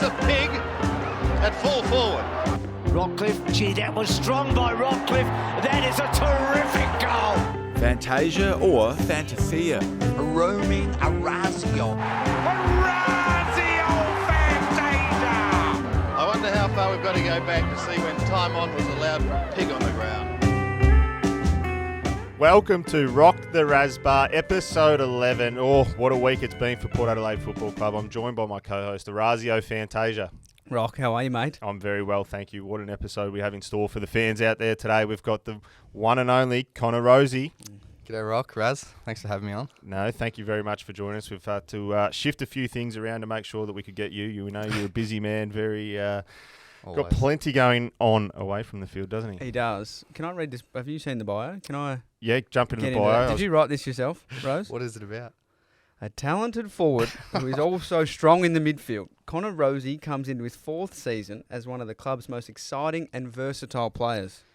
the pig at full forward. Rockcliffe, gee, that was strong by Rockcliffe. That is a terrific goal. Fantasia or Fantasia? A roaming Orazio. I wonder how far we've got to go back to see when time on was allowed for a pig on the ground. Welcome to Rock the Razbah, episode 11. Oh, what a week it's been for Port Adelaide Football Club. I'm joined by my co-host, Razio Fantasia. Rock, how are you, mate? I'm very well, thank you. What an episode we have in store for the fans out there today. We've got the one and only Connor Rozee. G'day, Rock. Raz, thanks for having me on. No, thank you very much for joining us. We've had to shift a few things around to make sure that we could get you. You know, you're a busy man, very got plenty going on away from the field, doesn't he? He does. Can I read this? Have you seen the bio? Can I? Yeah, jump into get the into bio. that? Did you write this yourself, Rose? What is it about? A talented forward who is also strong in the midfield. Connor Rozee comes into his fourth season as one of the club's most exciting and versatile players.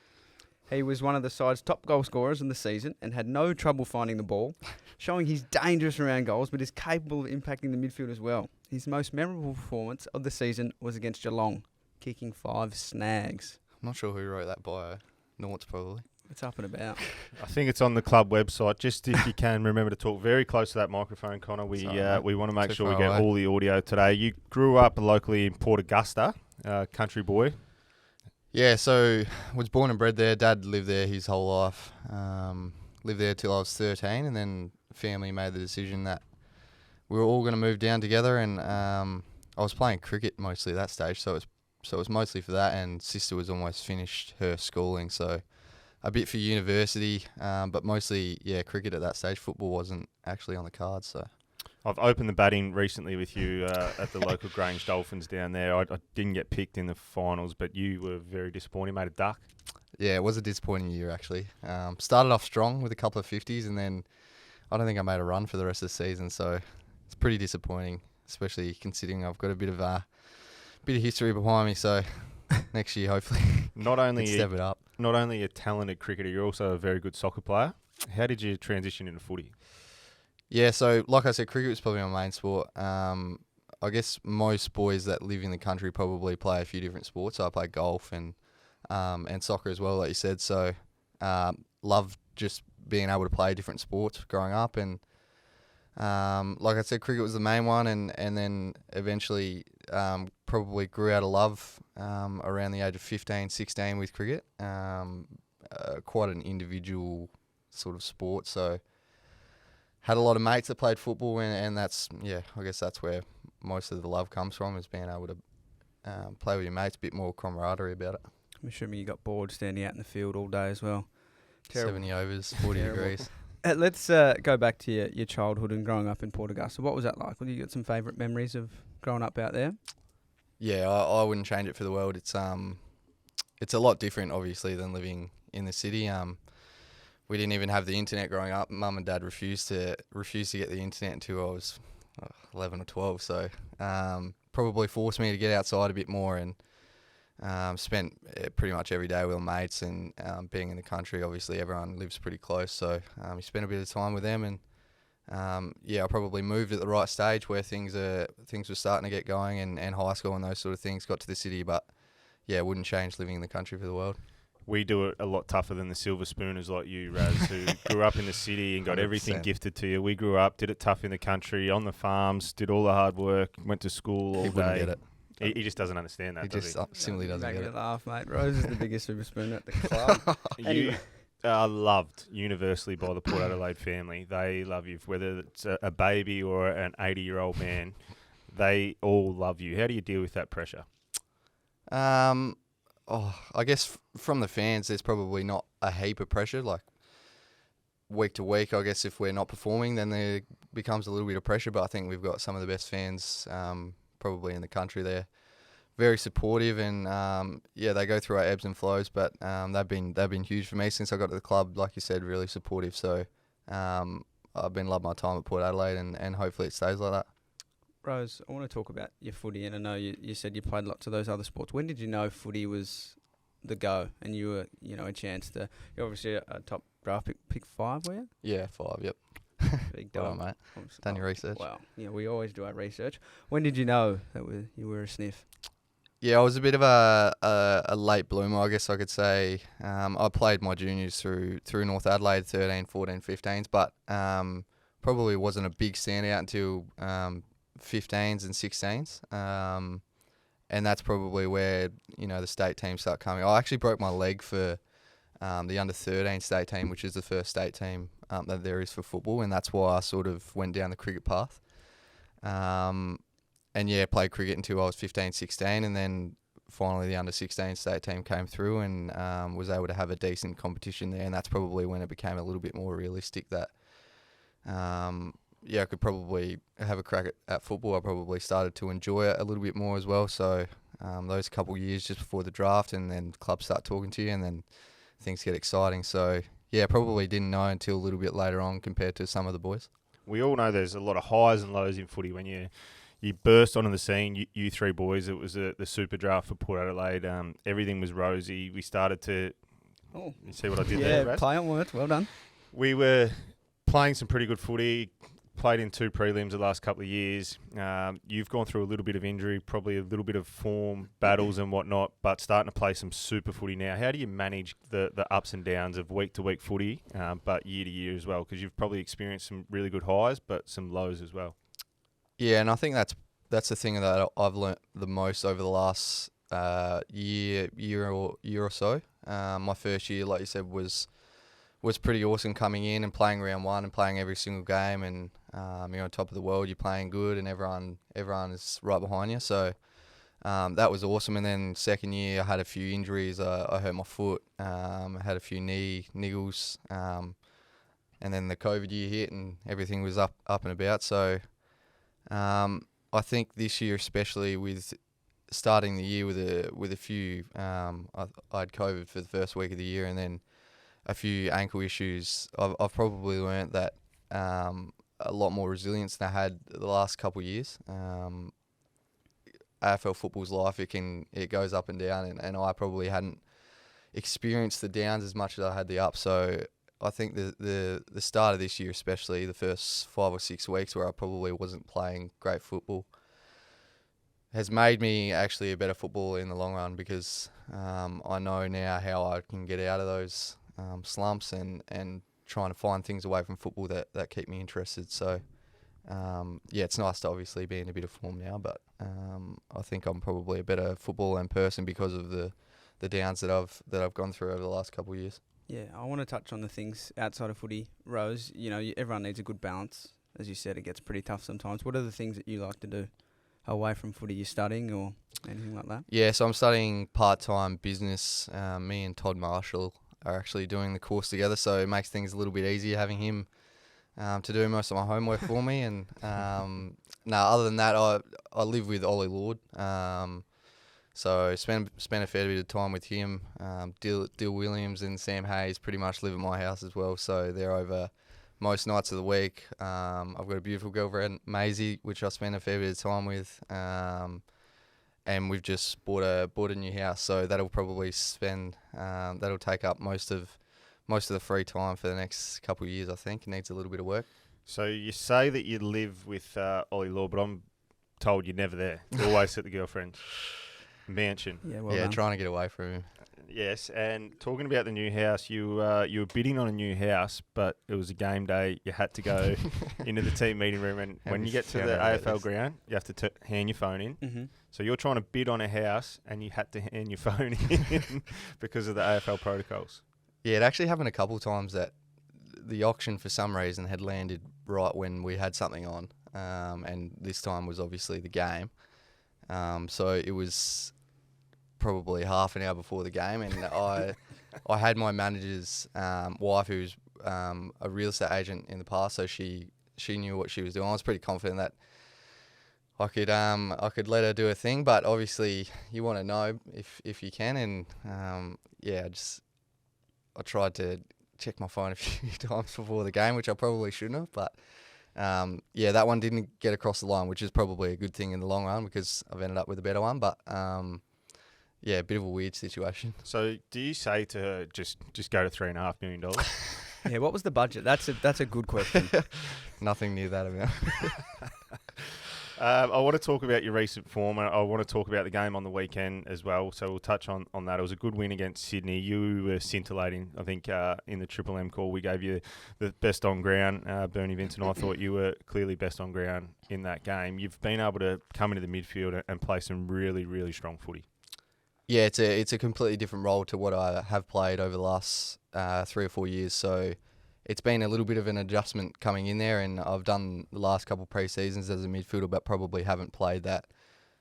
He was one of the side's top goal scorers in the season and had no trouble finding the ball, showing he's dangerous around goals but is capable of impacting the midfield as well. His most memorable performance of the season was against Geelong, kicking 5 snags. I'm not sure who wrote that bio. Noughts, probably. It's up and about. I think it's on the club website. Just if you can, remember to talk very close to that microphone, Connor. We want to make sure we get all the audio today. You grew up locally in Port Augusta, country boy. Yeah, so was born and bred there. Dad lived there his whole life. Lived there till I was 13, and then family made the decision that we were all going to move down together. And I was playing cricket mostly at that stage, so it was mostly for that. And sister was almost finished her schooling, so a bit for university, but mostly cricket at that stage. Football wasn't actually on the cards, so. I've opened the batting recently with you at the local Grange Dolphins down there. I didn't get picked in the finals, but you were very disappointing. Made a duck. Yeah, it was a disappointing year, actually. Started off strong with a couple of 50s, and then I don't think I made a run for the rest of the season, so it's pretty disappointing, especially considering I've got a bit of history behind me, so next year, hopefully, not only step it up. Not only a talented cricketer, you're also a very good soccer player. How did you transition into footy? Yeah, so like I said, cricket was probably my main sport. I guess most boys that live in the country probably play a few different sports. I play golf and soccer as well, like you said. So loved just being able to play different sports growing up. And like I said, cricket was the main one, and then eventually probably grew out of love around the age of 15, 16 with cricket. Quite an individual sort of sport, so had a lot of mates that played football, and that's, I guess that's where most of the love comes from, is being able to play with your mates, a bit more camaraderie about it. I'm assuming you got bored standing out in the field all day as well. Terrible. 70 overs, 40 degrees. Let's go back to your childhood and growing up in Port Augusta. What was that like? Well, you got some favourite memories of growing up out there? Yeah, I wouldn't change it for the world. It's a lot different, obviously, than living in the city. We didn't even have the internet growing up. Mum and Dad refused to get the internet until I was 11 or 12. So probably forced me to get outside a bit more, and spent pretty much every day with my mates. And being in the country, obviously everyone lives pretty close, so you spend a bit of time with them. And I probably moved at the right stage where things were starting to get going, and high school and those sort of things. Got to the city, but wouldn't change living in the country for the world. We do it a lot tougher than the silver spooners like you, Raz, who grew up in the city and got 100%. Everything gifted to you. We grew up, did it tough in the country, on the farms, did all the hard work, went to school all day. He wouldn't get it. He just doesn't understand that, does he? Simply doesn't get it. Make me laugh, mate. Rose is the biggest silver spooner at the club. You are loved universally by the Port Adelaide family. They love you, whether it's a baby or an 80-year-old man. They all love you. How do you deal with that pressure? I guess from the fans, there's probably not a heap of pressure. Like week to week, I guess if we're not performing, then there becomes a little bit of pressure. But I think we've got some of the best fans probably in the country. They're very supportive, and they go through our ebbs and flows. But they've been huge for me since I got to the club. Like you said, really supportive. So I've been loving my time at Port Adelaide, and hopefully it stays like that. Rose, I want to talk about your footy, and I know you said you played lots of those other sports. When did you know footy was the go, and you were, a chance to? You're obviously a top draft pick 5, were you? Yeah, 5. Yep. Big Well dog. done, mate. Done your research. Well, yeah, we always do our research. When did you know that you were a sniff? Yeah, I was a bit of a late bloomer, I guess I could say. I played my juniors through North Adelaide, 13, 14, 15s, but probably wasn't a big standout until 15s and 16s. And that's probably where, the state team start coming. I actually broke my leg for the under-13 state team, which is the first state team that there is for football, and that's why I sort of went down the cricket path. And yeah, played cricket until I was 15, 16, and then finally the under-16 state team came through and was able to have a decent competition there, and that's probably when it became a little bit more realistic that, I could probably have a crack at football. I probably started to enjoy it a little bit more as well, so those couple of years just before the draft, and then clubs start talking to you, and then things get exciting. So yeah, probably didn't know until a little bit later on compared to some of the boys. We all know there's a lot of highs and lows in footy when you burst onto the scene, you three boys. It was the super draft for Port Adelaide. Everything was rosy. We started to... Oh, you see what I did there, Raz? Play on words. Well done. We were playing some pretty good footy, played in 2 prelims the last couple of years. You've gone through a little bit of injury, probably a little bit of form, battles and whatnot, but starting to play some super footy now. How do you manage the ups and downs of week-to-week footy, but year-to-year as well? Because you've probably experienced some really good highs, but some lows as well. Yeah, and I think that's the thing that I've learnt the most over the last year or so. My first year, like you said, was pretty awesome coming in and playing round one and playing every single game, and you're on top of the world, you're playing good, and everyone is right behind you. So that was awesome. And then second year, I had a few injuries. I hurt my foot. I had a few knee niggles, and then the COVID year hit, and everything was up and about. So I think this year, especially with starting the year with a few, I had COVID for the first week of the year, and then a few ankle issues. I've probably learnt that a lot more resilience than I had the last couple of years. AFL football's life, it goes up and down, and I probably hadn't experienced the downs as much as I had the ups. So I think the start of this year, especially the first 5 or 6 weeks where I probably wasn't playing great football, has made me actually a better footballer in the long run, because I know now how I can get out of those slumps and trying to find things away from football that keep me interested. So it's nice to obviously be in a bit of form now, but I think I'm probably a better footballer and person because of the downs that I've gone through over the last couple of years. Yeah, I want to touch on the things outside of footy, Rose. Everyone needs a good balance. As you said, it gets pretty tough sometimes. What are the things that you like to do away from footy? You studying or anything like that? Yeah, so I'm studying part-time business. Me and Todd Marshall are actually doing the course together, so it makes things a little bit easier having him to do most of my homework for me. And other than that, I live with Ollie Lord. So spend a fair bit of time with him. Dill Williams and Sam Hayes pretty much live at my house as well, so they're over most nights of the week. I've got a beautiful girlfriend, Maisie, which I spend a fair bit of time with. And we've just bought a new house, so that'll probably that'll take up most of the free time for the next couple of years. I think it needs a little bit of work. So you say that you live with Ollie Law, but I'm told you're never there. You're always at the girlfriend's mansion. Yeah, trying to get away from him. Yes, and talking about the new house, you were bidding on a new house, but it was a game day. You had to go into the team meeting room, and when you get to the AFL ground, you have to hand your phone in. Mm-hmm. So you're trying to bid on a house, and you had to hand your phone in because of the AFL protocols. Yeah, it actually happened a couple of times that the auction, for some reason, had landed right when we had something on, and this time was obviously the game. So it was probably half an hour before the game, and I had my manager's wife, who's a real estate agent in the past, so she knew what she was doing. I was pretty confident that I could let her do a thing, but obviously you want to know if you can, and I tried to check my phone a few times before the game, which I probably shouldn't have, but that one didn't get across the line, which is probably a good thing in the long run because I've ended up with a better one, but a bit of a weird situation. So do you say to her, just go to $3.5 million? Yeah, what was the budget? That's a good question. Nothing near that amount. I want to talk about your recent form. I want to talk about the game on the weekend as well. So we'll touch on that. It was a good win against Sydney. You were scintillating. I think in the Triple M call, we gave you the best on ground. Bernie Vincent, I thought you were clearly best on ground in that game. You've been able to come into the midfield and play some really, really strong footy. Yeah, it's a completely different role to what I have played over the last 3 or 4 years. So it's been a little bit of an adjustment coming in there, and I've done the last couple pre-seasons as a midfielder, but probably haven't played that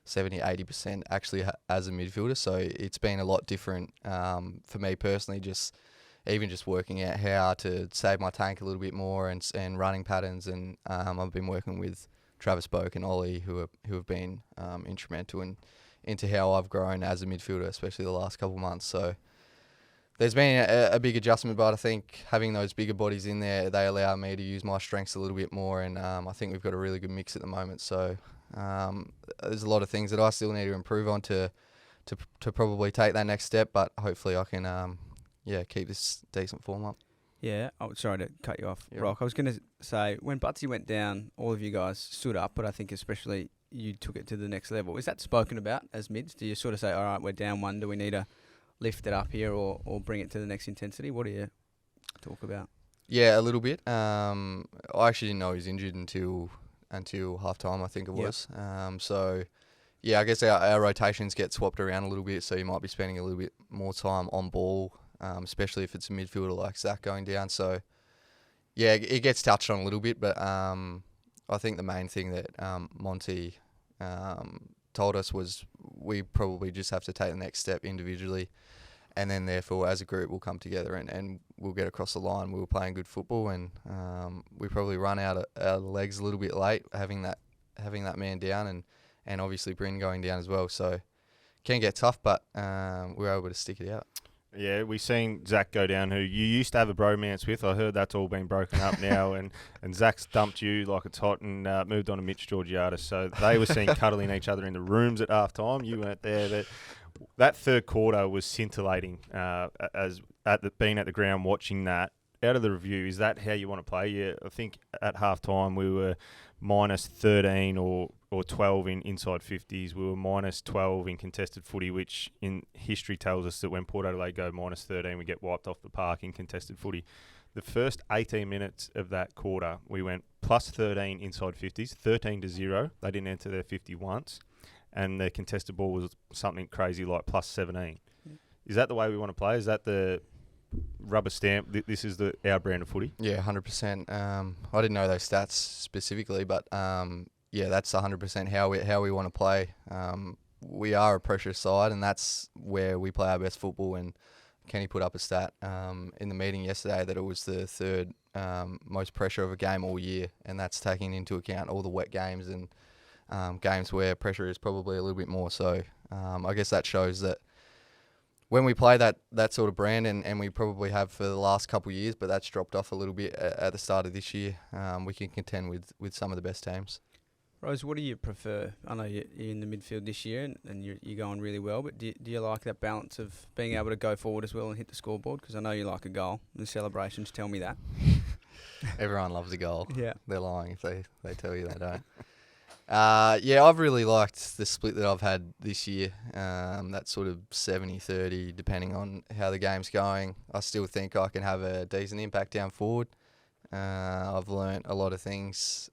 70-80% actually as a midfielder. So it's been a lot different for me personally, just working out how to save my tank a little bit more and running patterns. And I've been working with Travis Boak and Ollie, who have been instrumental into how I've grown as a midfielder, especially the last couple of months. So there's been a big adjustment, but I think having those bigger bodies in there, they allow me to use my strengths a little bit more, and I think we've got a really good mix at the moment. So there's a lot of things that I still need to improve on to probably take that next step, but hopefully I can keep this decent form up. Yeah, sorry to cut you off, Yeah. Rock. I was going to say, when Butsy went down, all of you guys stood up, but I think especially you took it to the next level. Is that spoken about as mids? Do you sort of say, all right, we're down one, do we need to lift it up here or bring it to the next intensity? What do you talk about? Yeah, a little bit. I actually didn't know he was injured until half time, I think it was. So yeah, I guess our rotations get swapped around a little bit, so you might be spending a little bit more time on ball, especially if it's a midfielder like Zach going down. So yeah, it gets touched on a little bit, but I think the main thing that Monty told us was we probably just have to take the next step individually, and then therefore as a group we'll come together and we'll get across the line. We were playing good football, and we probably run out of legs a little bit late having that man down, and obviously Bryn going down as well. So can get tough, but we were able to stick it out. Yeah, we've seen Zach go down, who you used to have a bromance with. I heard that's all been broken up now, and Zach's dumped you like it's hot and moved on to Mitch Georgiadis. So they were seen cuddling each other in the rooms at half time. You weren't there. But that third quarter was scintillating being at the ground watching that. Out of the review, is that how you want to play? Yeah, I think at half time we were minus 13 or 12 in inside 50s. We were minus 12 in contested footy, which in history tells us that when Port Adelaide go minus 13, we get wiped off the park in contested footy. The first 18 minutes of that quarter, we went plus 13 inside 50s, 13-0. They didn't enter their 50 once. And the contested ball was something crazy like plus 17. Is that the way we want to play? Is that the rubber stamp? This is our brand of footy? Yeah, 100%. I didn't know those stats specifically, but yeah, that's 100% how we want to play. We are a pressure side, and that's where we play our best football. And Kenny put up a stat in the meeting yesterday that it was the third most pressure of a game all year, and that's taking into account all the wet games and games where pressure is probably a little bit more. So I guess that shows that when we play that sort of brand, and we probably have for the last couple of years, but that's dropped off a little bit at the start of this year, we can contend with some of the best teams. Rose, what do you prefer? I know you're in the midfield this year and you're going really well, but do you like that balance of being able to go forward as well and hit the scoreboard? Because I know you like a goal. The celebrations tell me that. Everyone loves a goal. Yeah. They're lying if they tell you they don't. Yeah, I've really liked the split that I've had this year. That sort of 70-30, depending on how the game's going. I still think I can have a decent impact down forward. I've learnt a lot of things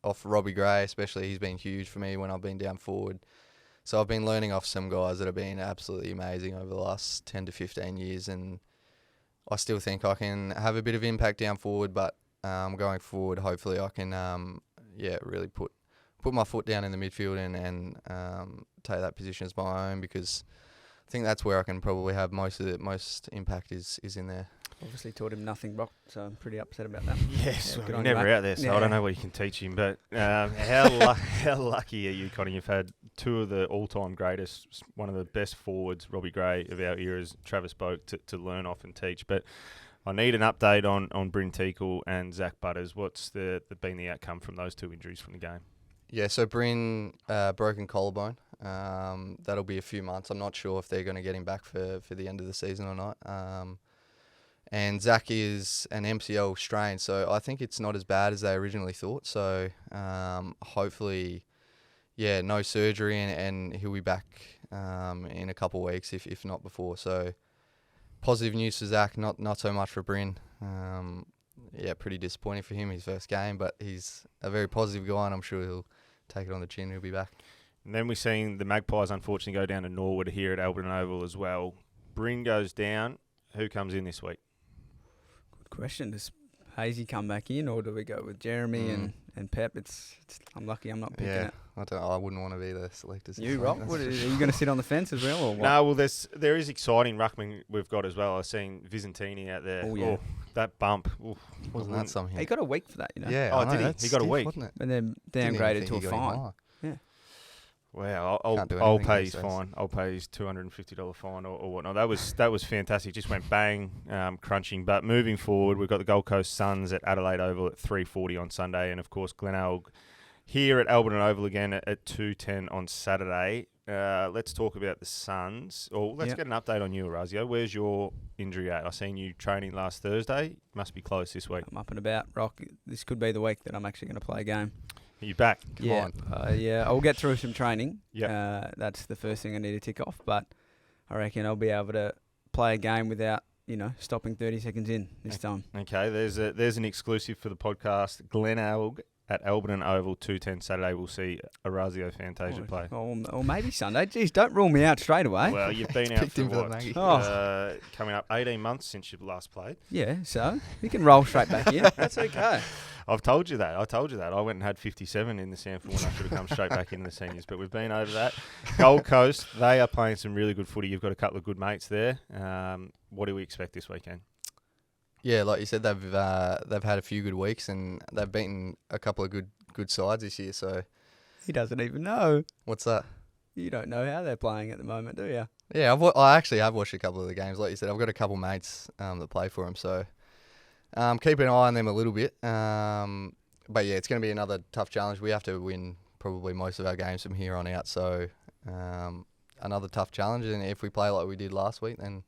off Robbie Gray, especially. He's been huge for me when I've been down forward. So I've been learning off some guys that have been absolutely amazing over the last 10 to 15 years, and I still think I can have a bit of impact down forward, but going forward, hopefully I can really put my foot down in the midfield and take that position as my own, because I think that's where I can probably have most impact is in there. Obviously taught him nothing, Brock, so I'm pretty upset about that. Yes, Yeah, good well, on you're you, never mate. out there, so Yeah. I don't know what you can teach him. But how lucky are you, Connor? You've had two of the all-time greatest, one of the best forwards, Robbie Gray, of our eras, Travis Boak, to learn off and teach. But I need an update on Bryn Teakle and Zach Butters. What's been the outcome from those two injuries from the game? Yeah, so Bryn, broken collarbone. That'll be a few months. I'm not sure if they're going to get him back for the end of the season or not. And Zach is an MCL strain, so I think it's not as bad as they originally thought. So hopefully, no surgery, and he'll be back in a couple of weeks, if not before. So positive news for Zach, not so much for Bryn. Pretty disappointing for him, his first game, but he's a very positive guy, and I'm sure he'll take it on the chin. He'll be back. And then we're seeing the Magpies, unfortunately, go down to Norwood here at Alberton Oval as well. Bryn goes down. Who comes in this week? Good question. Does Hazy come back in, or do we go with Jeremy and Pep? I'm lucky I'm not picking it. I wouldn't want to be the selectors. You, Rob? Are you going to sit on the fence as well, or what? No, well, there is exciting ruckman we've got as well. I've seen Visentini out there. Oh, yeah. Oh, that bump. Oof. Wasn't that something? He got a week for that, you know. Yeah. Oh, I know, did he? that's He got a stiff, week. wasn't it? And then Didn't even downgraded think to a he got him fine. high. Wow, Can't do I'll anything pay these his days. fine. I'll pay his $250 fine or whatnot. That was fantastic. Just went bang, crunching. But moving forward, we've got the Gold Coast Suns at Adelaide Oval at 3:40 on Sunday, and of course Glenelg here at Alberton Oval again at 2:10 on Saturday. Let's talk about the Suns. Or let's get an update on you, Razio. Where's your injury at? I seen you training last Thursday. Must be close this week. I'm up and about, Rock. This could be the week that I'm actually going to play a game. Are you back? Come on. I'll get through some training. Yeah. That's the first thing I need to tick off. But I reckon I'll be able to play a game without, stopping 30 seconds in this time. Okay, there's an exclusive for the podcast. Glenelg at Alberton Oval, 2:10 Saturday. We'll see Orazio Fantasia play. Or maybe Sunday. Jeez, don't rule me out straight away. Well, you've been out Picked for him for the what? Maggie. Coming up 18 months since you last played. Yeah, so you can roll straight back in. That's okay. I've told you that. I went and had 57 in the sample when I should have come straight back in the seniors, but we've been over that. Gold Coast, they are playing some really good footy. You've got a couple of good mates there. What do we expect this weekend? Yeah, like you said, they've had a few good weeks, and they've beaten a couple of good sides this year. So He doesn't even know. what's that? You don't know how they're playing at the moment, do you? Yeah, I actually have watched a couple of the games. Like you said, I've got a couple mates that play for them, so keep an eye on them a little bit. But yeah, it's going to be another tough challenge. We have to win probably most of our games from here on out. So another tough challenge, and if we play like we did last week, then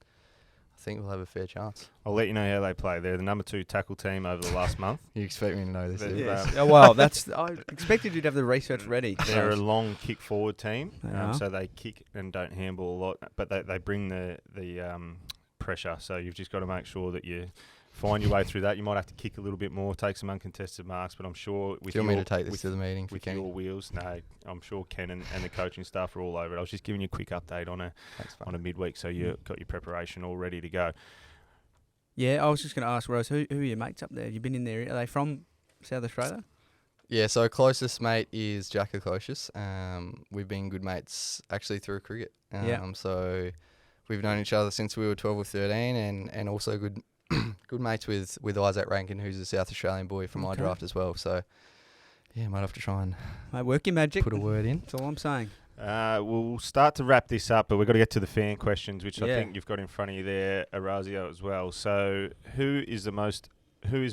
I think we'll have a fair chance. I'll let you know how they play. They're the number 2 tackle team over the last month. You expect me to know this? They're- do you? Yes. Well, I expected you to have the research ready. They're a long kick forward team, They are. so they kick and don't handball a lot, but they bring the pressure. So you've just got to make sure that you find your way through that. You might have to kick a little bit more, take some uncontested marks, but I'm sure with Do you want me your- to take this with- to the meeting for with Kenny? your wheels, no, I'm sure Ken and the coaching staff are all over it. I was just giving you a quick update on Thanks, a midweek, so you've got your preparation all ready to go. Yeah, I was just going to ask, Rose, who are your mates up there? You've been in there. Are they from South Australia? Yeah, so closest mate is Jack Akocious. We've been good mates actually through cricket. So we've known each other since we were 12 or 13, and also good good mates with Isaac Rankin, who's a South Australian boy from my Okay. draft as well. So yeah, might have to try and Mate, work your magic. put a word in. That's all I'm saying. We'll start to wrap this up, but we've got to get to the fan questions, which I Yeah. think you've got in front of you there, Orazio, as well. So who is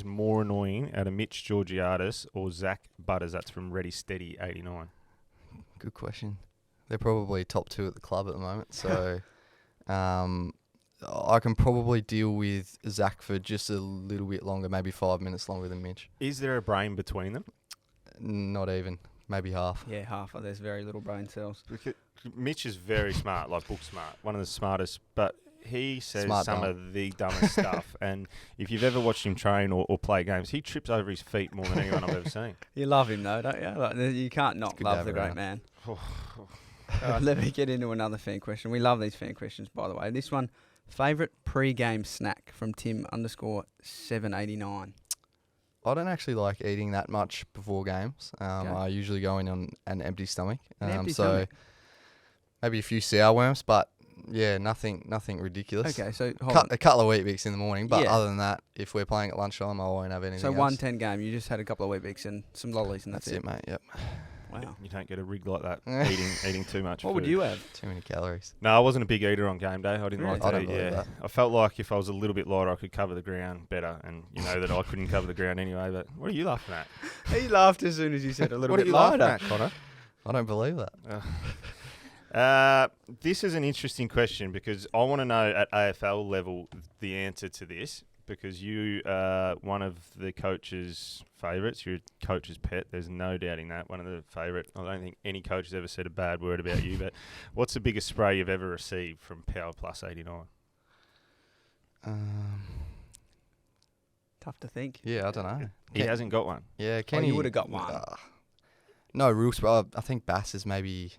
more annoying out of Mitch Georgiadis or Zach Butters? That's from Ready Steady 89. Good question. They're probably top 2 at the club at the moment. So I can probably deal with Zach for just a little bit longer, maybe 5 minutes longer than Mitch. Is there a brain between them? Not even. Maybe half. Yeah, half. There's very little brain cells. Because Mitch is very smart, like book smart, one of the smartest, but he says Smart some dumb. of the dumbest stuff. And if you've ever watched him train or play games, he trips over his feet more than anyone I've ever seen. You love him, though, don't you? Like, you can't not good to love have the great around. man. All right, let me get into another fan question. We love these fan questions, by the way. This one, favourite pre-game snack from Tim_789. I don't actually like eating that much before games. Okay. I usually go in on an empty stomach. An empty so stomach? maybe a few sour worms, but yeah, nothing ridiculous. Okay, so hold on. A couple of Weet-Bix in the morning, but Yeah. other than that, if we're playing at lunchtime, I won't have anything So else. 110 game, you just had a couple of Weet-Bix and some lollies, and that's That's it, mate. Yep. Wow. You don't get a rig like that, eating too much What food. would you have? Too many calories. No, I wasn't a big eater on game day. I didn't Really? like to I don't eat, believe that. I felt like if I was a little bit lighter, I could cover the ground better, and you know that I couldn't cover the ground anyway. But what are you laughing at? He laughed as soon as you said a little What are bit you laughing lighter. at, Connor? I don't believe that. This is an interesting question because I want to know at AFL level the answer to this. because you are one of the coach's favourites. You're a coach's pet. There's no doubting that. One of the favourite. I don't think any coach has ever said a bad word about you. But what's the biggest spray you've ever received from Power Plus 89? Tough to think. Yeah, I don't know. He hasn't got one. Yeah, Oh, Kenny you would have got one. No real spray. I think Bass has maybe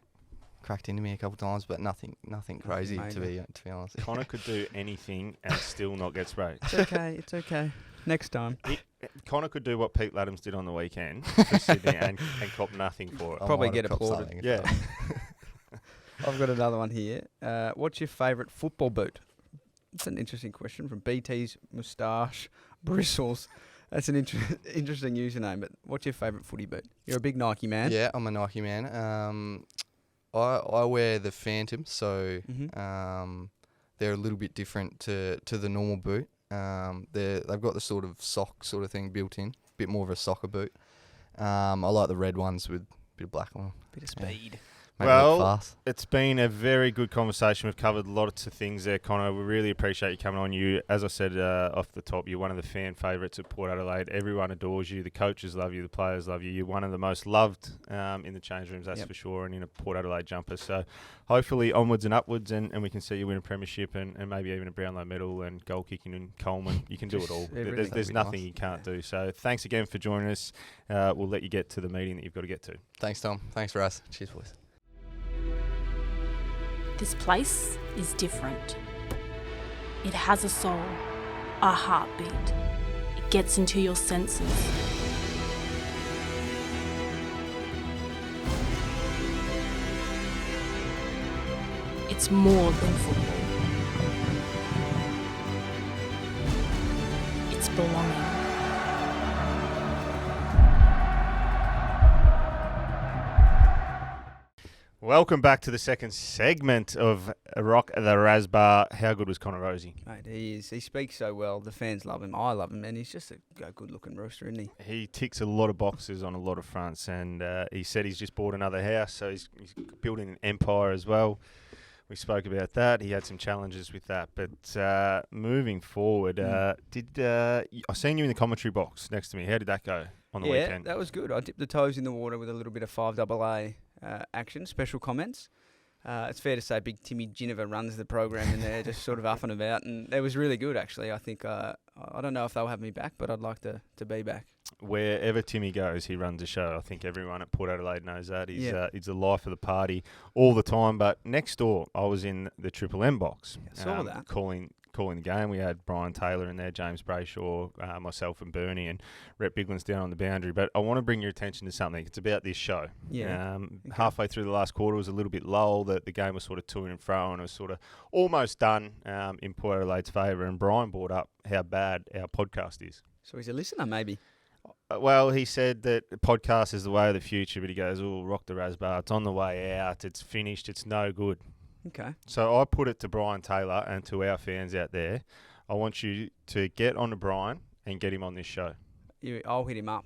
cracked into me a couple of times, but nothing crazy to be honest. Connor could do anything and still not get sprayed. It's okay. It's okay. Next time. Connor could do what Pete Laddams did on the weekend for Sydney and cop nothing for it. I Probably might get have copped applauded. something. Yeah. I've got another one here. What's your favourite football boot? It's an interesting question from BT's Moustache Bristles. That's an interesting username, but what's your favourite footy boot? You're a big Nike man. Yeah, I'm a Nike man. I wear the Phantom, so they're a little bit different to the normal boot. They've got the sort of sock sort of thing built in, a bit more of a soccer boot. I like the red ones with a bit of black on. Bit of speed. Make it look Well, fast. it's been a very good conversation. We've covered lots of things there, Connor. We really appreciate you coming on. You, as I said off the top, you're one of the fan favourites at Port Adelaide. Everyone adores you. The coaches love you. The players love you. You're one of the most loved in the change rooms, that's for sure, and in a Port Adelaide jumper. So hopefully onwards and upwards, and we can see you win a premiership and maybe even a Brownlow medal and goal kicking in Coleman. You can do it all. There's nothing you can't do. So thanks again for joining us. We'll let you get to the meeting that you've got to get to. Thanks, Tom. Thanks, Raz. Cheers, boys. This place is different. It has a soul, a heartbeat. It gets into your senses. It's more than football. It's belonging. Welcome back to the second segment of Rock the Razbah. How good was Connor Rozee? Mate, he is. He speaks so well. The fans love him. I love him. And he's just a good-looking rooster, isn't he? He ticks a lot of boxes on a lot of fronts, and he said he's just bought another house, so he's building an empire as well. We spoke about that. He had some challenges with that. But moving forward, I seen you in the commentary box next to me. How did that go on the weekend? Yeah, that was good. I dipped the toes in the water with a little bit of 5AA action, special comments. It's fair to say Big Timmy Ginniver runs the program in there, just sort of up and about. And it was really good, actually. I think, I don't know if they'll have me back, but I'd like to be back. Wherever Timmy goes, he runs a show. I think everyone at Port Adelaide knows that. He's the life of the party all the time. But next door, I was in the Triple M box. I saw that. Calling the game. We had Brian Taylor in there, James Brayshaw, myself and Bernie, and Rhett Bigland's down on the boundary. But I want to bring your attention to something. It's about this show. Yeah. Halfway through the last quarter, it was a little bit lull. The game was sort of to and fro, and it was sort of almost done in Port Adelaide's favour. And Brian brought up how bad our podcast is. So he's a listener, maybe. Well, he said that the podcast is the way of the future, but he goes, rock the Razbah. It's on the way out. It's finished. It's no good. Okay. So I put it to Brian Taylor and to our fans out there. I want you to get on to Brian and get him on this show. I'll hit him up.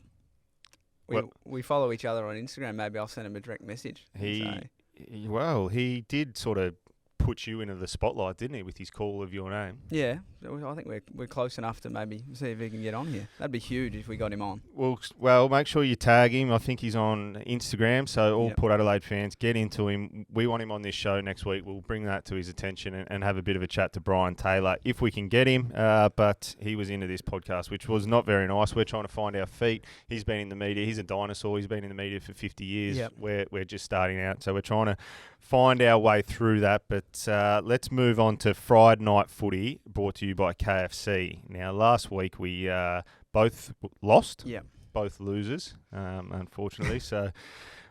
We follow each other on Instagram. Maybe I'll send him a direct message. He did sort of put you into the spotlight, didn't he, with his call of your name? Yeah, I think we're close enough to maybe see if he can get on here. That'd be huge if we got him on. Well, make sure you tag him. I think he's on Instagram, so all Port Adelaide fans, get into him. We want him on this show next week. We'll bring that to his attention and have a bit of a chat to Brian Taylor if we can get him. But he was into this podcast, which was not very nice. We're trying to find our feet. He's been in the media. He's a dinosaur. He's been in the media for 50 years. Yep. We're just starting out, so we're trying to find our way through that. But let's move on to Friday Night Footy, brought to you by KFC. Now, last week we both lost. Yeah. Both losers, unfortunately. So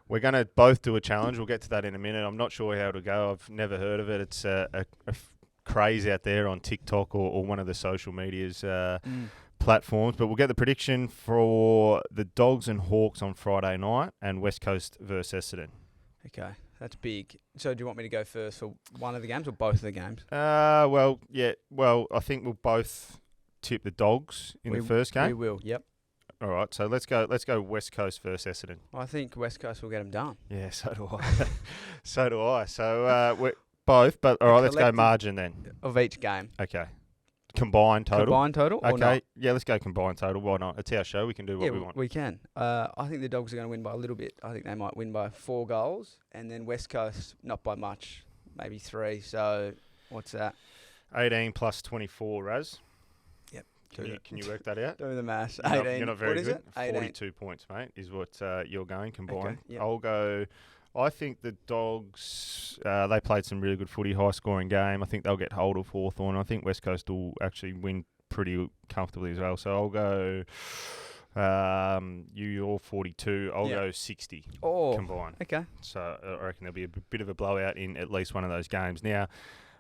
we're going to both do a challenge. We'll get to that in a minute. I'm not sure how it'll go. I've never heard of it. It's a craze out there on TikTok or one of the social medias platforms. But we'll get the prediction for the Dogs and Hawks on Friday night and West Coast versus Essendon. Okay, that's big. So do you want me to go first for one of the games or both of the games? Well, I think we'll both tip the Dogs in the first game. We will, yep. All right, so let's go West Coast versus Essendon. I think West Coast will get them done. Yeah, so do I. So do I. So we're both, but all right, let's go margin then. Of each game. Okay. Combined total. Combined total? Or Okay, not? yeah, let's go combined total. Why not? It's our show. We can do what we want. We can. I think the Dogs are going to win by a little bit. I think they might win by 4 goals. And then West Coast, not by much, maybe 3. So, what's that? 18 plus 24, Raz. Yep. Can you work that out? Do the maths. You're 18. not very what is good. it? 18. 42 points, mate, is what you're going combined. Okay, yep. I'll go. I think the Dogs, they played some really good footy, high-scoring game. I think they'll get hold of Hawthorn. I think West Coast will actually win pretty comfortably as well. So I'll go. You're 42. I'll go 60 combined. Okay. So I reckon there'll be a bit of a blowout in at least one of those games. Now,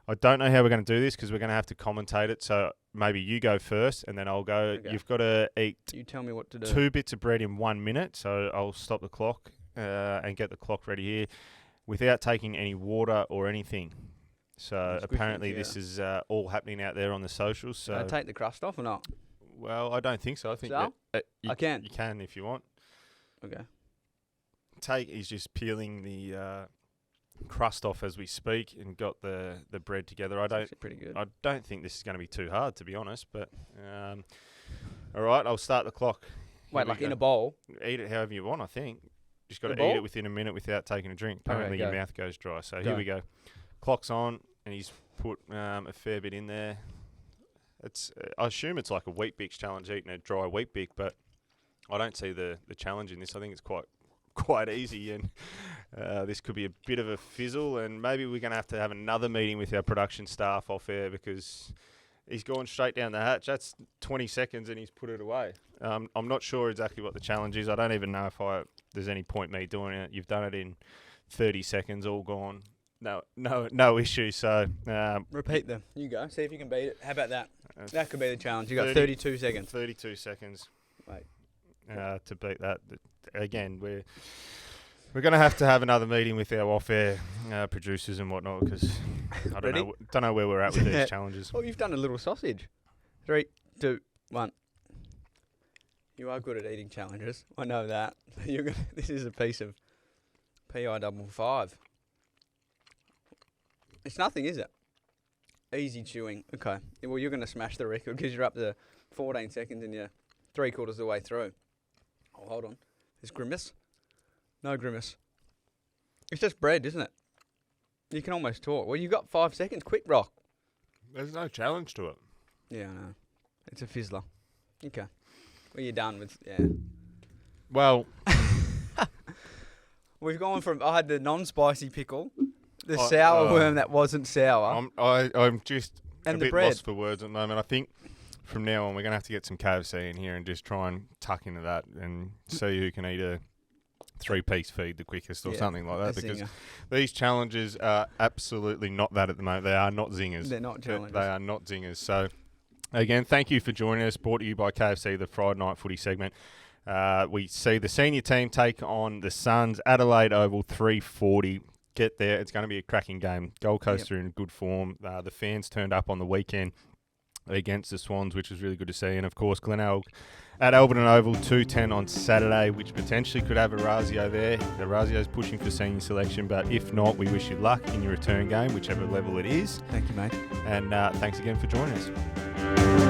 I don't know how we're going to do this because we're going to have to commentate it. So maybe you go first and then I'll go. Okay. You've got to eat You tell me what to do. 2 bits of bread in 1 minute. So I'll stop the clock and get the clock ready here without taking any water or anything. So apparently this is all happening out there on the socials. So Can I take the crust off or not? well, I don't think so. I think So? you I can. You can if you want. Okay. He's just peeling the crust off as we speak and got the bread together. Actually pretty good. I don't think this is going to be too hard, to be honest. But all right, I'll start the clock. Wait, Here like we in go. a bowl? Eat it however you want. I think just got In to a eat bowl? it within a minute without taking a drink. Okay, Apparently your go. mouth goes dry. So Go. here we go. Clock's on, and he's put a fair bit in there. It's I assume it's like a wheat bix challenge, eating a dry wheat bix, but I don't see the challenge in this. I think it's quite easy, and this could be a bit of a fizzle, and maybe we're going to have another meeting with our production staff off air because he's gone straight down the hatch. That's 20 seconds, and he's put it away. I'm not sure exactly what the challenge is. I don't even know if there's any point me doing it. You've done it in 30 seconds, all gone. No issue. So Repeat them. You go. See if you can beat it. How about that? That could be the challenge. You got 30 32 seconds. 32 seconds. Wait. To beat that. Again, we're going to have another meeting with our off-air producers and whatnot because I don't know where we're at with these challenges. Oh, you've done a little sausage. 3, 2, 1. You are good at eating challenges. I know that. This is a piece of PI55. It's nothing, is it? Easy chewing. Okay. Well, you're going to smash the record because you're up to 14 seconds and you're 3/4 of the way through. Oh, hold on. There's grimace. No grimace. It's just bread, isn't it? You can almost talk. Well, you got 5 seconds. Quick, Rock. There's no challenge to it. Yeah, I know. It's a fizzler. Okay. Well, you're done with, yeah. Well, We've gone from, I had the non-spicy pickle, the Oh, sour oh. worm that wasn't sour, I'm just and a the bit bread. lost for words at the moment. I think from now on we're going to have to get some KFC in here and just try and tuck into that and see who can eat a 3-piece feed the quickest or Yeah, something like that a because zinger. these challenges are absolutely not that at the moment. They are not zingers. They're not challenges. They are not zingers. So, again, thank you for joining us. Brought to you by KFC, the Friday Night Footy segment. We see the senior team take on the Suns, Adelaide Oval, 3:40. Get there. It's going to be a cracking game. Gold Coast are in good form. The fans turned up on the weekend against the Swans, which was really good to see. And, of course, Glenelg at Alberton Oval, 2:10 on Saturday, which potentially could have a Razio there. The Razio's pushing for senior selection, but if not, we wish you luck in your return game, whichever level it is. Thank you, mate. And thanks again for joining us.